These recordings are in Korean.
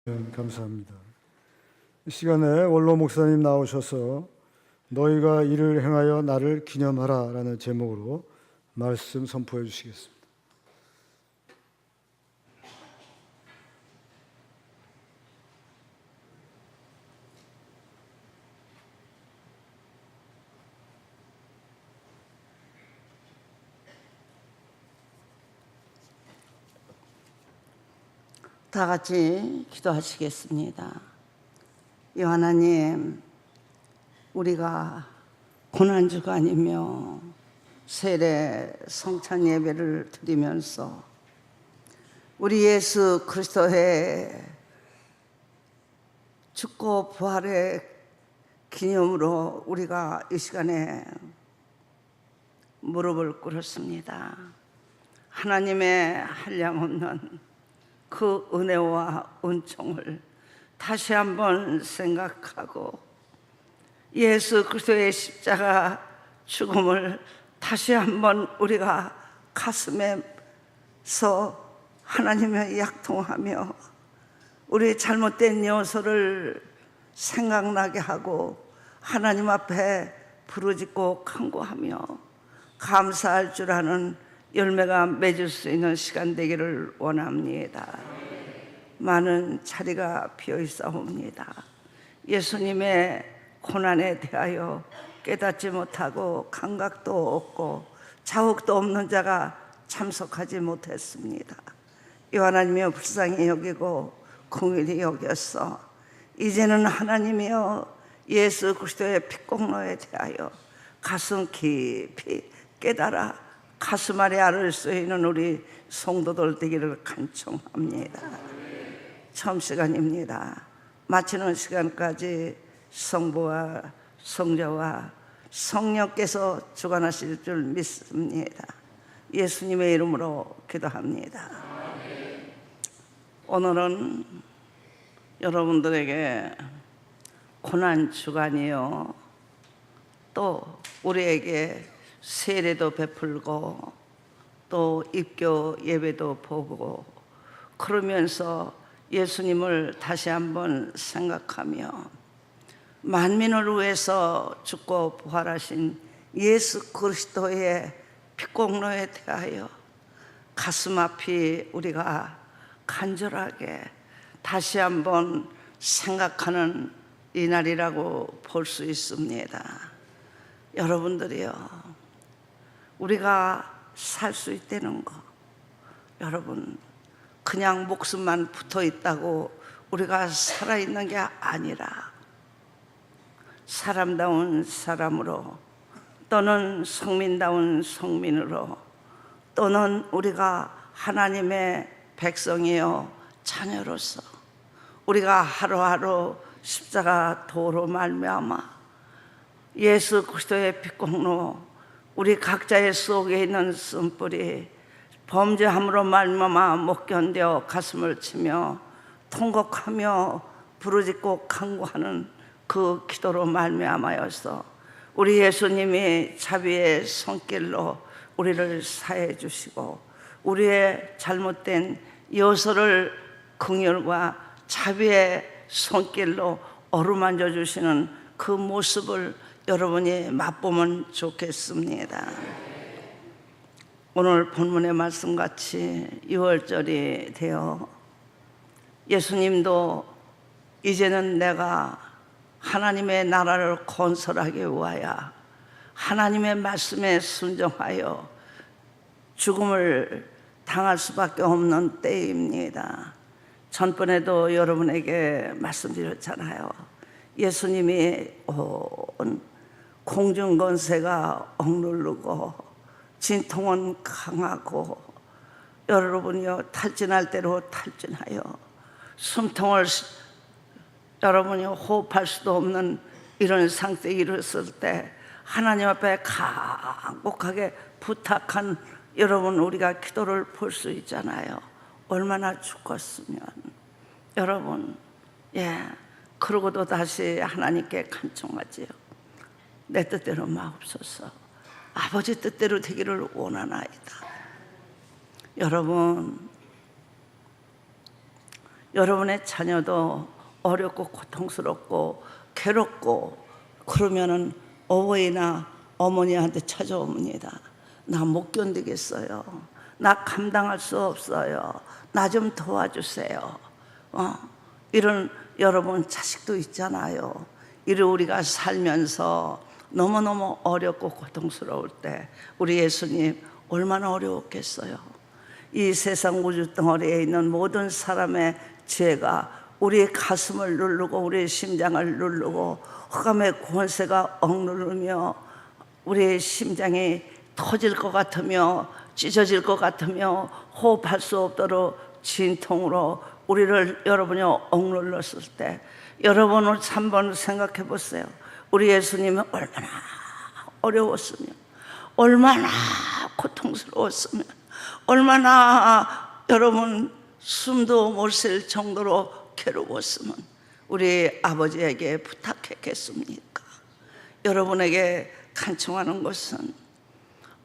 감사합니다. 이 시간에 원로 목사님 나오셔서 너희가 이를 행하여 나를 기념하라 라는 제목으로 말씀 선포해 주시겠습니다. 다 같이 기도하시겠습니다. 하나님, 우리가 고난주간이며 세례 성찬 예배를 드리면서 우리 예수 그리스도의 죽고 부활의 기념으로 우리가 이 시간에 무릎을 꿇었습니다. 하나님의 한량없는 그 은혜와 은총을 다시 한번 생각하고 예수 그리스도의 십자가 죽음을 다시 한번 우리가 가슴에서 하나님의 약통하며 우리 잘못된 요소를 생각나게 하고 하나님 앞에 부르짖고 간구하며 감사할 줄 아는 열매가 맺을 수 있는 시간 되기를 원합니다. 많은 자리가 비어 있사옵니다. 예수님의 고난에 대하여 깨닫지 못하고 감각도 없고 자욱도 없는 자가 참석하지 못했습니다. 이 하나님이여 불쌍히 여기고 긍휼히 여겼어. 이제는 하나님이여 예수 그리스도의 핏공로에 대하여 가슴 깊이 깨달아 가슴 아래 앓을 수 있는 우리 성도들 되기를 간청합니다. 처음 시간입니다. 마치는 시간까지 성부와 성자와 성령께서 주관하실 줄 믿습니다. 예수님의 이름으로 기도합니다. 오늘은 여러분들에게 고난 주간이요, 또 우리에게 세례도 베풀고 또 입교 예배도 보고 그러면서 예수님을 다시 한번 생각하며 만민을 위해서 죽고 부활하신 예수 그리스도의 핏공로에 대하여 가슴 아피 우리가 간절하게 다시 한번 생각하는 이날이라고 볼 수 있습니다. 여러분들이요, 우리가 살 수 있다는 거, 여러분, 그냥 목숨만 붙어 있다고 우리가 살아있는 게 아니라 사람다운 사람으로, 또는 성민다운 성민으로, 또는 우리가 하나님의 백성이요 자녀로서 우리가 하루하루 십자가 도로 말미암아 예수 그리스도의 핏공로, 우리 각자의 속에 있는 쓴뿌리 범죄함으로 말미암아 못 견뎌 가슴을 치며 통곡하며 부르짖고 간구하는 그 기도로 말미암아여서 우리 예수님이 자비의 손길로 우리를 사해 주시고 우리의 잘못된 요소를 긍휼과 자비의 손길로 어루만져 주시는 그 모습을 여러분이 맛보면 좋겠습니다. 오늘 본문의 말씀같이 6월절이 되어 예수님도 이제는 내가 하나님의 나라를 건설하기 위하여 하나님의 말씀에 순종하여 죽음을 당할 수밖에 없는 때입니다. 전번에도 여러분에게 말씀드렸잖아요. 예수님이 온 공중권세가 억누르고 진통은 강하고 여러분이요 탈진할 대로 탈진하여 숨통을 여러분이 호흡할 수도 없는 이런 상태에 이르렀을 때 하나님 앞에 간곡하게 부탁한 여러분, 우리가 기도를 볼 수 있잖아요. 얼마나 죽었으면 여러분, 그러고도 다시 하나님께 간청하지요. 내 뜻대로 마옵소서. 아버지 뜻대로 되기를 원하나이다. 여러분, 여러분의 자녀도 어렵고 고통스럽고 괴롭고 그러면은 어버이나 어머니한테 찾아옵니다. 나 못 견디겠어요. 나 감당할 수 없어요. 나 좀 도와주세요. 이런 여러분 자식도 있잖아요. 이를 우리가 살면서 너무너무 어렵고 고통스러울 때 우리 예수님 얼마나 어려웠겠어요. 이 세상 우주 덩어리에 있는 모든 사람의 죄가 우리의 가슴을 누르고 우리의 심장을 누르고 흑암의 권세가 억누르며 우리의 심장이 터질 것 같으며 찢어질 것 같으며 호흡할 수 없도록 진통으로 우리를 여러분이 억눌렀을 때 여러분을 한번 생각해 보세요. 우리 예수님은 얼마나 어려웠으면, 얼마나 고통스러웠으면, 얼마나 여러분 숨도 못 쉴 정도로 괴로웠으면 우리 아버지에게 부탁했겠습니까? 여러분에게 간청하는 것은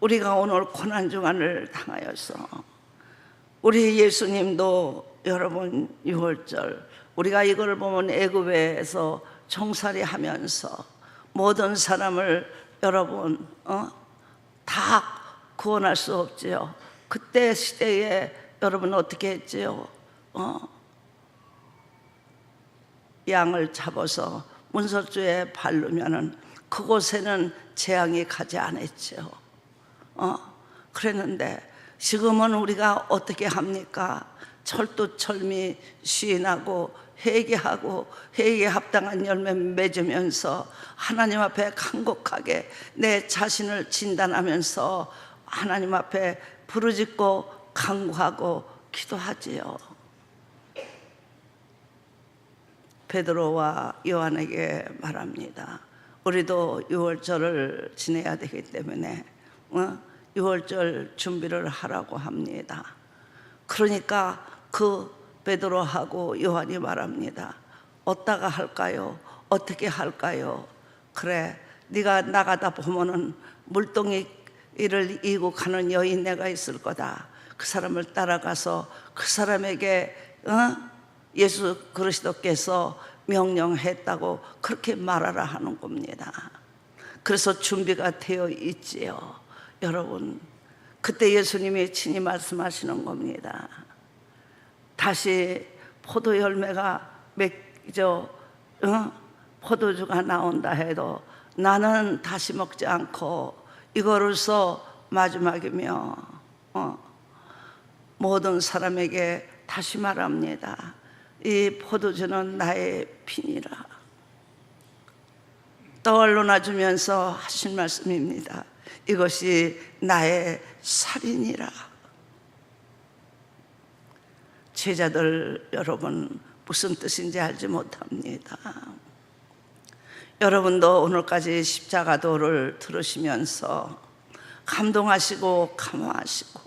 우리가 오늘 고난주간을 당하여서 우리 예수님도 여러분 6월절 우리가 이걸 보면 애굽에서 종살이 하면서 모든 사람을 여러분 다 구원할 수 없지요. 그때 시대에 여러분 어떻게 했지요? 양을 잡아서 문설주에 바르면은 그곳에는 재앙이 가지 않았죠. 그랬는데 지금은 우리가 어떻게 합니까? 철두철미 시인하고 회개하고 회개에 합당한 열매 맺으면서 하나님 앞에 간곡하게 내 자신을 진단하면서 하나님 앞에 부르짖고 간구하고 기도하지요. 베드로와 요한에게 말합니다. 우리도 6월절을 지내야 되기 때문에 6월절 준비를 하라고 합니다. 그러니까 그 베드로하고 요한이 말합니다. 어디다가 할까요? 어떻게 할까요? 그래, 네가 나가다 보면은 물동이를 이고 가는 여인네가 있을 거다. 그 사람을 따라가서 그 사람에게 예수 그리스도께서 명령했다고 그렇게 말하라 하는 겁니다. 그래서 준비가 되어 있지요. 여러분, 그때 예수님이 친히 말씀하시는 겁니다. 다시 포도 열매가 맺죠. 포도주가 나온다 해도 나는 다시 먹지 않고 이거로서 마지막이며 모든 사람에게 다시 말합니다. 이 포도주는 나의 피니라. 떠올려 주면서 하신 말씀입니다. 이것이 나의 살이니라. 제자들 여러분 무슨 뜻인지 알지 못합니다. 여러분도 오늘까지 십자가도를 들으시면서 감동하시고 감화하시고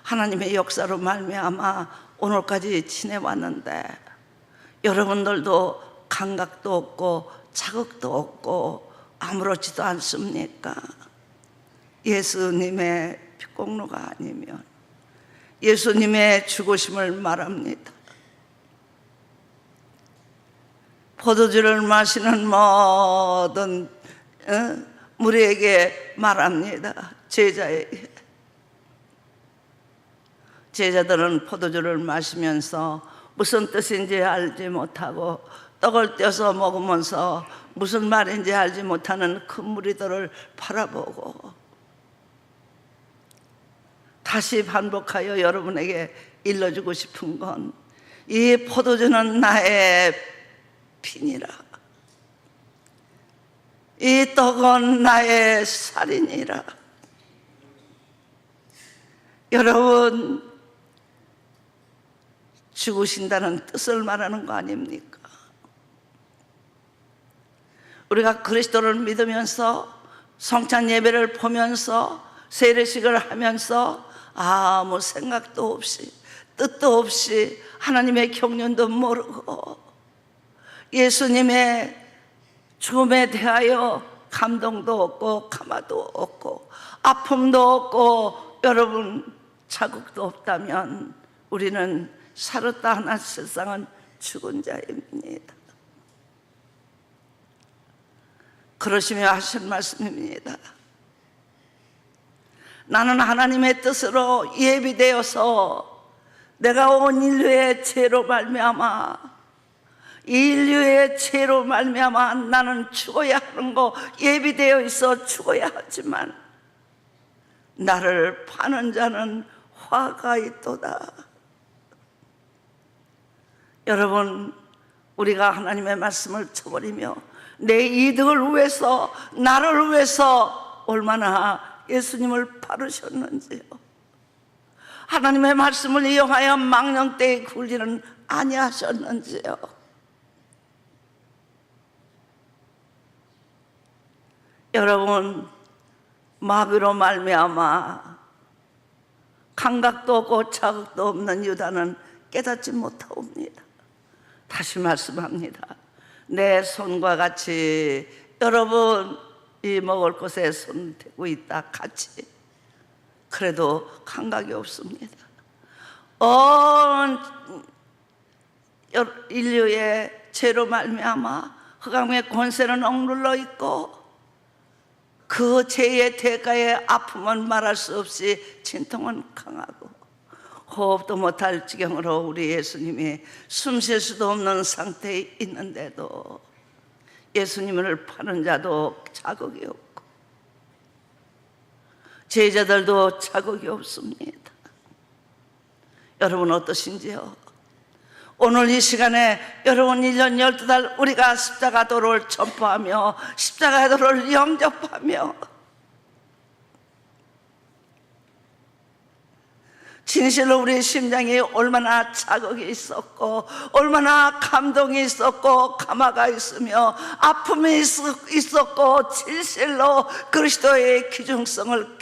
하나님의 역사로 말미암아 오늘까지 지내왔는데 여러분들도 감각도 없고 자극도 없고 아무렇지도 않습니까? 예수님의 핏공로가 아니면 예수님의 죽으심을 말합니다. 포도주를 마시는 모든 무리에게 말합니다. 제자에게. 제자들은 포도주를 마시면서 무슨 뜻인지 알지 못하고 떡을 떼서 먹으면서 무슨 말인지 알지 못하는 그 무리들을 바라보고 다시 반복하여 여러분에게 일러주고 싶은 건 이 포도주는 나의 피니라. 이 떡은 나의 살이니라. 여러분, 죽으신다는 뜻을 말하는 거 아닙니까? 우리가 그리스도를 믿으면서 성찬 예배를 보면서 세례식을 하면서 아무 생각도 없이 뜻도 없이 하나님의 경륜도 모르고 예수님의 죽음에 대하여 감동도 없고 감화도 없고 아픔도 없고 여러분 자극도 없다면 우리는 살았다 하나 세상은 죽은 자입니다. 그러시며 하신 말씀입니다. 나는 하나님의 뜻으로 예비되어서 내가 온 인류의 죄로 말미암아 이 인류의 죄로 말미암아 나는 죽어야 하는 거 예비되어 있어 죽어야 하지만 나를 파는 자는 화가 있도다. 여러분, 우리가 하나님의 말씀을 쳐버리며 내 이득을 위해서 나를 위해서 얼마나 예수님을 바르셨는지요. 하나님의 말씀을 이용하여 망령되이 굴리는 아니하셨는지요. 여러분, 마귀로 말미암아 감각도 없고 자극도 없는 유다는 깨닫지 못하옵니다. 다시 말씀합니다. 내 손과 같이 여러분 이 먹을 것에 손 대고 있다 같이 그래도 감각이 없습니다. 온 인류의 죄로 말미암아 흑암의 권세는 억눌러 있고 그 죄의 대가의 아픔은 말할 수 없이 진통은 강하고 호흡도 못할 지경으로 우리 예수님이 숨 쉴 수도 없는 상태에 있는데도 예수님을 파는 자도 자격이 없고 제자들도 자격이 없습니다. 여러분 어떠신지요? 오늘 이 시간에 여러분 1년 12달 우리가 십자가 도를 전파하며 십자가 도를 영접하며 진실로 우리 심장이 얼마나 자극이 있었고 얼마나 감동이 있었고 감화가 있으며 아픔이 있었고 진실로 그리스도의 귀중성을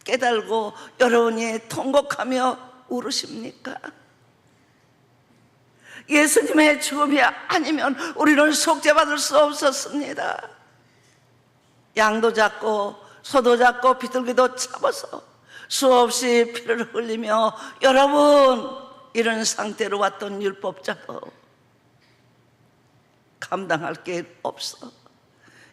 깨달고 여러분이 통곡하며 울으십니까? 예수님의 죽음이 아니면 우리는 속죄받을 수 없었습니다. 양도 잡고 소도 잡고 비둘기도 잡아서 수없이 피를 흘리며 여러분 이런 상태로 왔던 율법자도 감당할 게 없어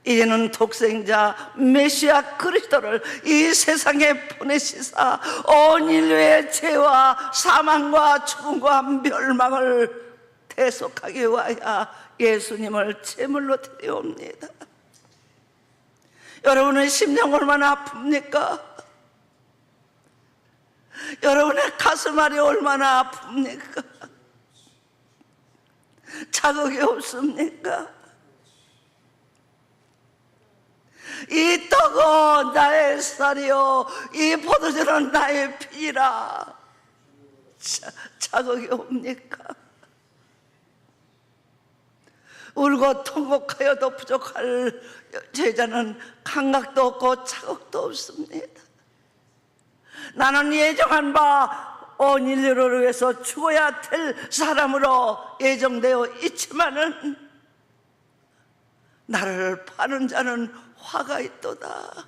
이제는 독생자 메시아 그리스도를 이 세상에 보내시사 온 인류의 죄와 사망과 죽음과 멸망을 대속하기 위하여 예수님을 제물로 드려옵니다. 여러분의 심령 얼마나 아픕니까? 여러분의 가슴알이 얼마나 아픕니까? 자극이 없습니까? 이 떡은 나의 살이요 이 포도주는 나의 피라. 자극이 옵니까? 울고 통곡하여도 부족할 제자는 감각도 없고 자극도 없습니다. 나는 예정한 바 온 인류를 위해서 죽어야 될 사람으로 예정되어 있지만은 나를 파는 자는 화가 있도다.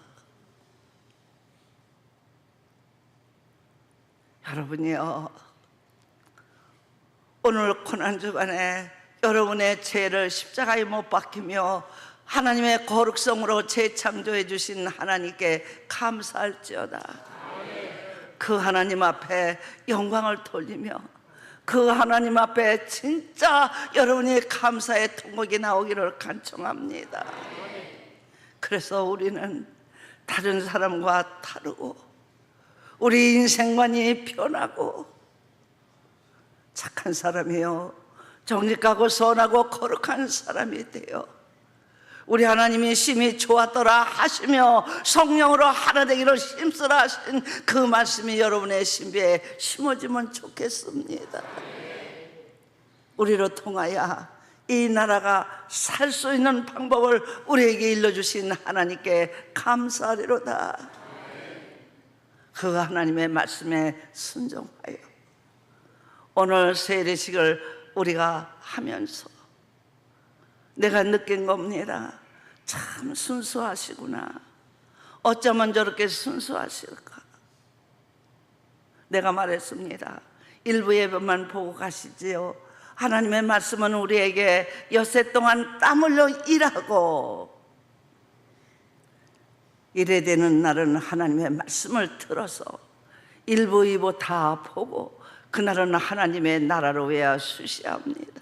여러분이요, 오늘 고난주간에 여러분의 죄를 십자가에 못 박히며 하나님의 거룩성으로 재창조해 주신 하나님께 감사할지어다. 그 하나님 앞에 영광을 돌리며 그 하나님 앞에 진짜 여러분이 감사의 통곡이 나오기를 간청합니다. 그래서 우리는 다른 사람과 다르고 우리 인생관이 변하고 착한 사람이요 정직하고 선하고 거룩한 사람이 되어 우리 하나님이 심히 좋았더라 하시며 성령으로 하나 되기를 힘쓰라 하신 그 말씀이 여러분의 신비에 심어지면 좋겠습니다. 우리로 통하여 이 나라가 살 수 있는 방법을 우리에게 일러주신 하나님께 감사하리로다. 그 하나님의 말씀에 순종하여 오늘 세례식을 우리가 하면서 내가 느낀 겁니다. 참 순수하시구나. 어쩌면 저렇게 순수하실까. 내가 말했습니다. 일부 예배만 보고 가시지요. 하나님의 말씀은 우리에게 엿새 동안 땀 흘려 일하고 이래 되는 날은 하나님의 말씀을 들어서 1부 2부 다 보고 그날은 하나님의 나라로 외야 수시합니다.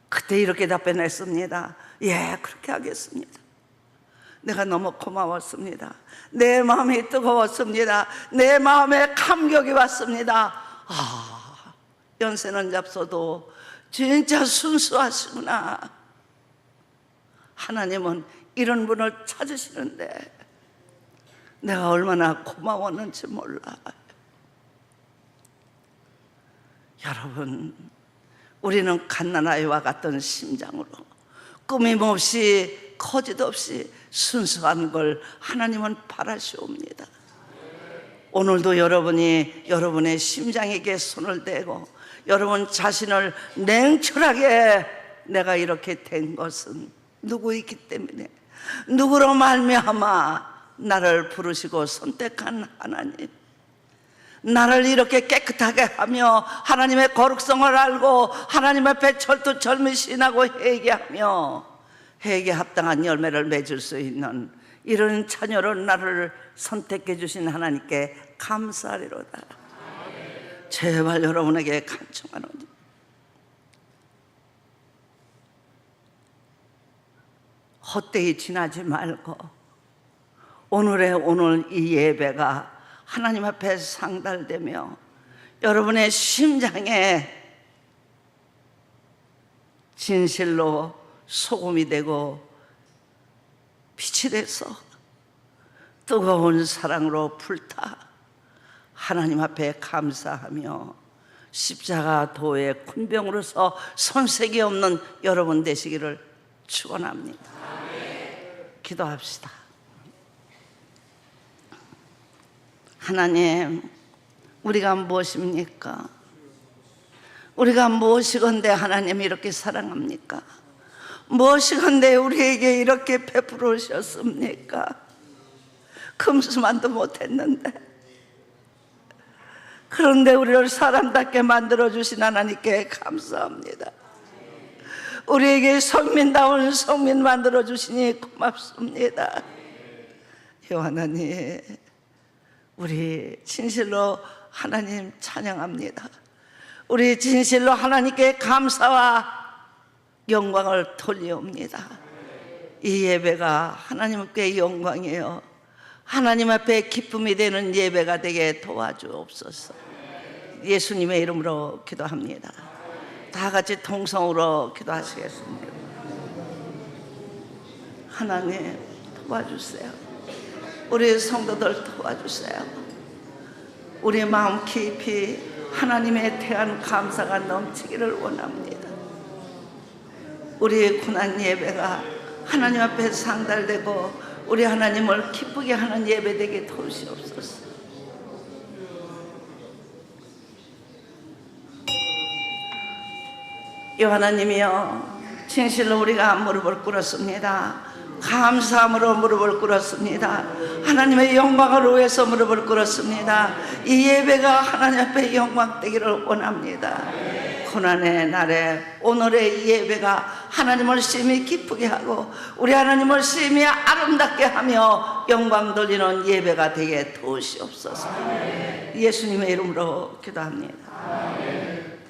그때 이렇게 답변했습니다. 예, 그렇게 하겠습니다. 내가 너무 고마웠습니다. 내 마음이 뜨거웠습니다. 내 마음에 감격이 왔습니다. 연세는 잡서도 진짜 순수하시구나. 하나님은 이런 분을 찾으시는데 내가 얼마나 고마웠는지 몰라. 여러분, 우리는 갓난아이와 같은 심장으로 꾸밈 없이 거짓 없이 순수한 걸 하나님은 바라시옵니다. 오늘도 여러분이 여러분의 심장에게 손을 대고 여러분 자신을 냉철하게 내가 이렇게 된 것은 누구이기 때문에, 누구로 말미암아 나를 부르시고 선택한 하나님, 나를 이렇게 깨끗하게 하며 하나님의 거룩성을 알고 하나님 앞에 철두철미신하고 회개하며 회개에 합당한 열매를 맺을 수 있는 이런 자녀로 나를 선택해 주신 하나님께 감사하리로다. 제발 여러분에게 간청하노니 헛되이 지나지 말고 오늘의 오늘 이 예배가 하나님 앞에 상달되며 여러분의 심장에 진실로 소금이 되고 빛이 돼서 뜨거운 사랑으로 불타 하나님 앞에 감사하며 십자가 도의 군병으로서 손색이 없는 여러분 되시기를 축원합니다. 기도합시다. 하나님, 우리가 무엇입니까? 우리가 무엇이건대 하나님 이렇게 사랑합니까? 무엇이건대 우리에게 이렇게 베풀으셨습니까? 금수만도 못했는데, 그런데 우리를 사람답게 만들어주신 하나님께 감사합니다. 우리에게 성민다운 성민 만들어주시니 고맙습니다. 하나님, 우리 진실로 하나님 찬양합니다. 우리 진실로 하나님께 감사와 영광을 돌려옵니다. 이 예배가 하나님께 영광이에요. 하나님 앞에 기쁨이 되는 예배가 되게 도와주옵소서. 예수님의 이름으로 기도합니다. 다 같이 통성으로 기도하시겠습니다. 하나님 도와주세요. 우리 성도들 도와주세요. 우리 마음 깊이 하나님에 대한 감사가 넘치기를 원합니다. 우리의 고난 예배가 하나님 앞에 상달되고 우리 하나님을 기쁘게 하는 예배 되게 도우시옵소서. 하나님이여, 진실로 우리가 무릎을 꿇었습니다. 감사함으로 무릎을 꿇었습니다. 하나님의 영광을 위해서 무릎을 꿇었습니다. 이 예배가 하나님 앞에 영광 되기를 원합니다. 고난의 날에 오늘의 이 예배가 하나님을 심히 기쁘게 하고 우리 하나님을 심히 아름답게 하며 영광 돌리는 예배가 되게 도우시옵소서. 예수님의 이름으로 기도합니다.